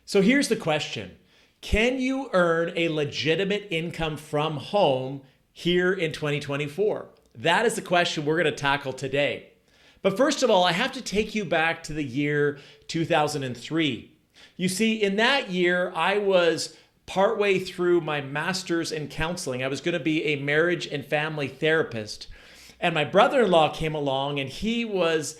So here's the question. Can you earn a legitimate income from home here in 2024? That is the question we're going to tackle today. But first of all, I have to take you back to the year 2003. You see, in that year, I was partway through my master's in counseling. I was going to be a marriage and family therapist. And my brother-in-law came along, and he was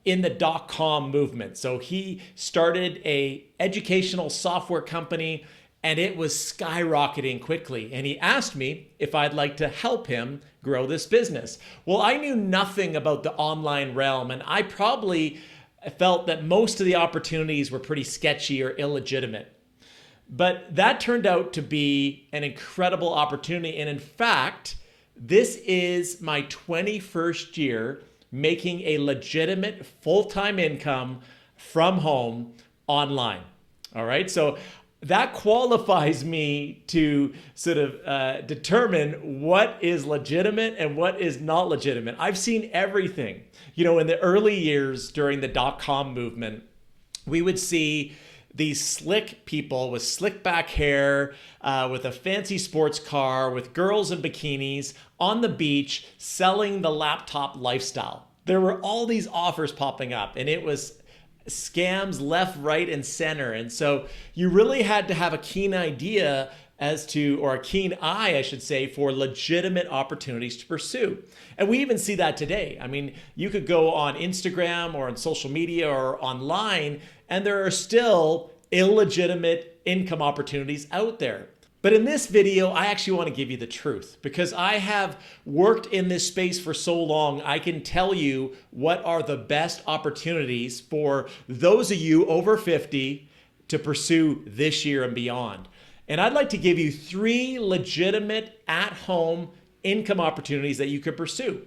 in the .com movement. So he started a educational software company, and it was skyrocketing quickly. And he asked me if I'd like to help him grow this business. Well, I knew nothing about the online realm, and I probably felt that most of the opportunities were pretty sketchy or illegitimate. But that turned out to be an incredible opportunity. And in fact, this is my 21st year making a legitimate full-time income from home online. All right. So that qualifies me to sort of determine what is legitimate and what is not legitimate. I've seen everything. You know, in the early years during the .com movement, we would see these slick people with slick back hair, with a fancy sports car, with girls in bikinis on the beach selling the laptop lifestyle. There were all these offers popping up, and it was scams left, right, and center. And so you really had to have a keen idea as to, or a keen eye, I should say, for legitimate opportunities to pursue. And we even see that today. I mean, you could go on Instagram or on social media or online, and there are still illegitimate income opportunities out there. But in this video, I actually want to give you the truth, because I have worked in this space for so long. I can tell you what are the best opportunities for those of you over 50 to pursue this year and beyond. And I'd like to give you 3 legitimate at-home income opportunities that you could pursue.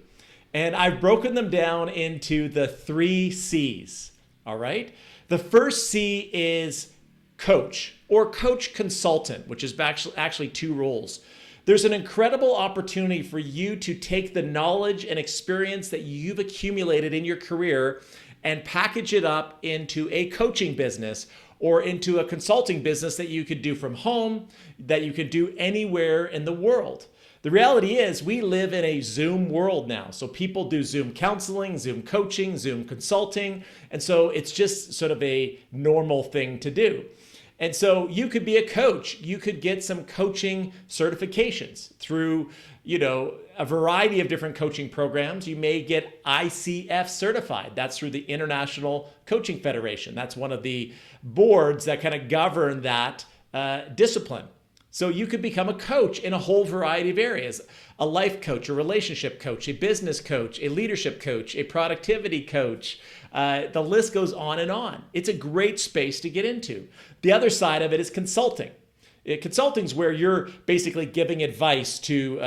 And I've broken them down into the 3 C's, all right? The first C is coach or coach consultant, which is actually 2 roles. There's an incredible opportunity for you to take the knowledge and experience that you've accumulated in your career and package it up into a coaching business or into a consulting business that you could do from home, that you could do anywhere in the world. The reality is we live in a Zoom world now. So people do Zoom counseling, Zoom coaching, Zoom consulting. And so it's just sort of a normal thing to do. And so you could be a coach. You could get some coaching certifications through, a variety of different coaching programs. You may get ICF certified. That's through the International Coaching Federation. That's one of the boards that kind of govern that discipline. So you could become a coach in a whole variety of areas: a life coach, a relationship coach, a business coach, a leadership coach, a productivity coach. The list goes on and on. It's a great space to get into. The other side of it is consulting. Consulting is where you're basically giving advice to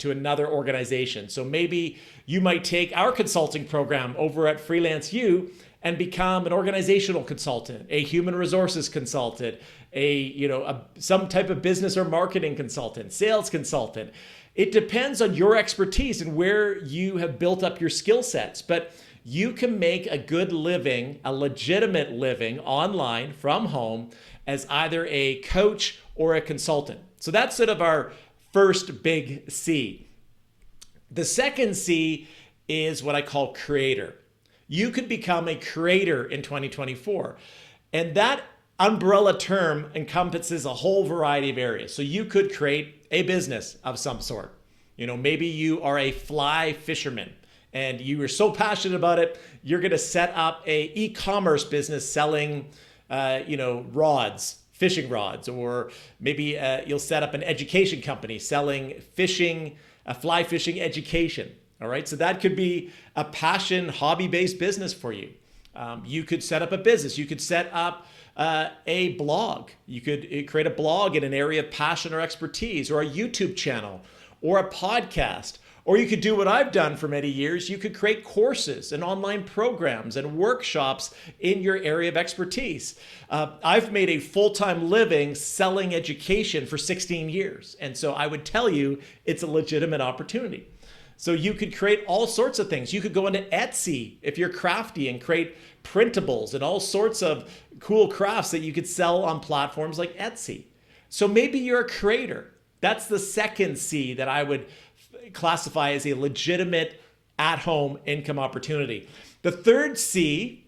another organization. So maybe you might take our consulting program over at Freelance U and become an organizational consultant, a human resources consultant, some type of business or marketing consultant, sales consultant. It depends on your expertise and where you have built up your skill sets. But you can make a good living, a legitimate living online from home as either a coach or a consultant. So that's sort of our first big C. The second C is what I call creator. You could become a creator in 2024. And that umbrella term encompasses a whole variety of areas. So you could create a business of some sort. Maybe you are a fly fisherman and you are so passionate about it, you're going to set up a e-commerce business selling, rods, fishing rods, or maybe you'll set up an education company selling fly fishing education. All right, so that could be a passion, hobby-based business for you. You could set up a business. You could set up a blog. You could create a blog in an area of passion or expertise, or a YouTube channel, or a podcast. Or you could do what I've done for many years. You could create courses and online programs and workshops in your area of expertise. I've made a full-time living selling education for 16 years. And so I would tell you it's a legitimate opportunity. So you could create all sorts of things. You could go into Etsy if you're crafty and create printables and all sorts of cool crafts that you could sell on platforms like Etsy. So maybe you're a creator. That's the second C that I would classify as a legitimate at-home income opportunity. The third C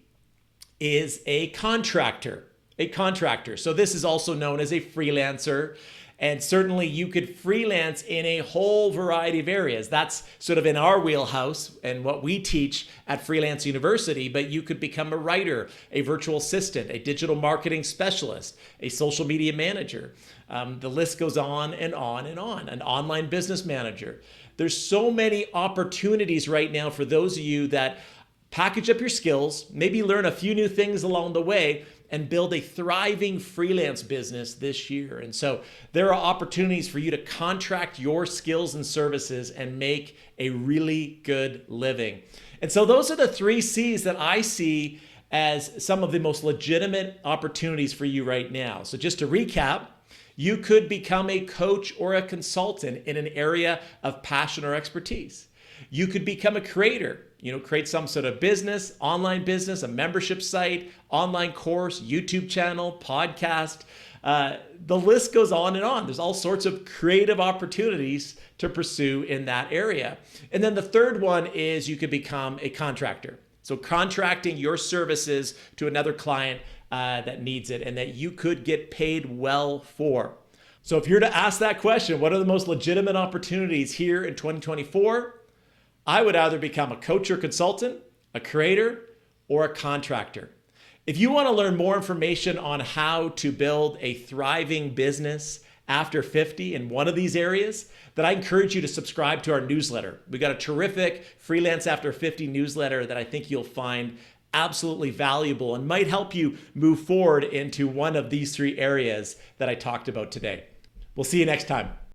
is a contractor. A contractor. So this is also known as a freelancer. And certainly you could freelance in a whole variety of areas. That's sort of in our wheelhouse and what we teach at Freelance University, but you could become a writer, a virtual assistant, a digital marketing specialist, a social media manager. The list goes on and on and on, an online business manager. There's so many opportunities right now for those of you that package up your skills, maybe learn a few new things along the way, and build a thriving freelance business this year. And so there are opportunities for you to contract your skills and services and make a really good living. And so those are the three C's that I see as some of the most legitimate opportunities for you right now. So just to recap, you could become a coach or a consultant in an area of passion or expertise. You could become a creator, create some sort of business, online business, a membership site, online course, YouTube channel, podcast. The list goes on and on. There's all sorts of creative opportunities to pursue in that area. And then the third one is you could become a contractor. So contracting your services to another client that needs it and that you could get paid well for. So if you're to ask that question, what are the most legitimate opportunities here in 2024? I would either become a coach or consultant, a creator, or a contractor. If you want to learn more information on how to build a thriving business after 50 in one of these areas, then I encourage you to subscribe to our newsletter. We got a terrific Freelance After 50 newsletter that I think you'll find absolutely valuable and might help you move forward into one of these three areas that I talked about today. We'll see you next time.